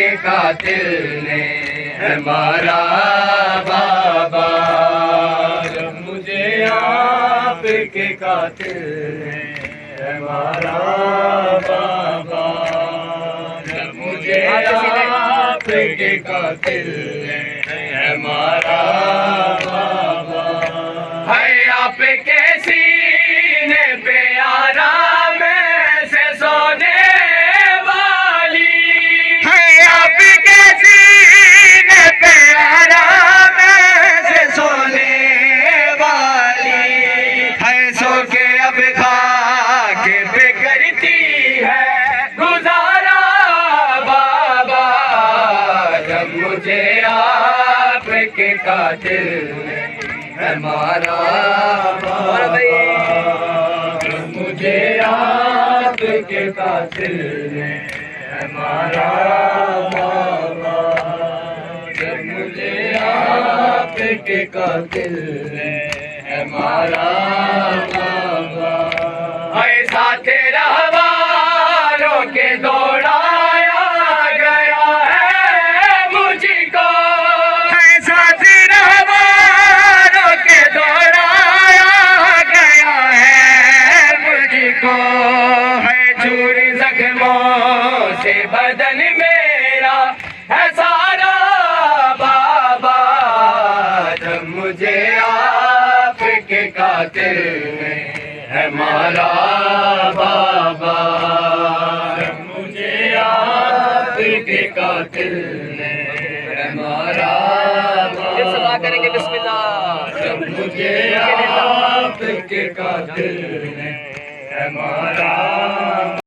کے قاتل نے ہمارا بابا، جب مجھے آپ کے قاتل نے ہمارا بابا، جب مجھے آپ کے قاتل نے ہمارا بابا، ہے آپ کے سینے پہ آرام سے سونے والی، ہے آپ کے سینے پہ آرام سے سونے والی، ہے سو کے اب خاک پہ کرتی ہے گزارا بابا، جب مجھے آپ کے قاتل نے ہمارا بابا، جب مجھے آپ کے قاتل نے ہمارا بابا، جب مجھے آپ کے قاتل نے ہمارا بابا، اے ساتھ رہواروں کے دوڑایا گیا ہے مجھ کو، اے ساتھ رہواروں کے دوڑایا گیا ہے مجھ کو، ہے چور زخموں سے بدن میرا ہے سارا بابا، جب مجھے آپ کے قاتل نے ہمارا بابا، جب مجھے آپ کے قاتل نے ہمارا بابا، صدا کریں گے بسم اللہ، جب مجھے آپ کے قاتل نے ہمارا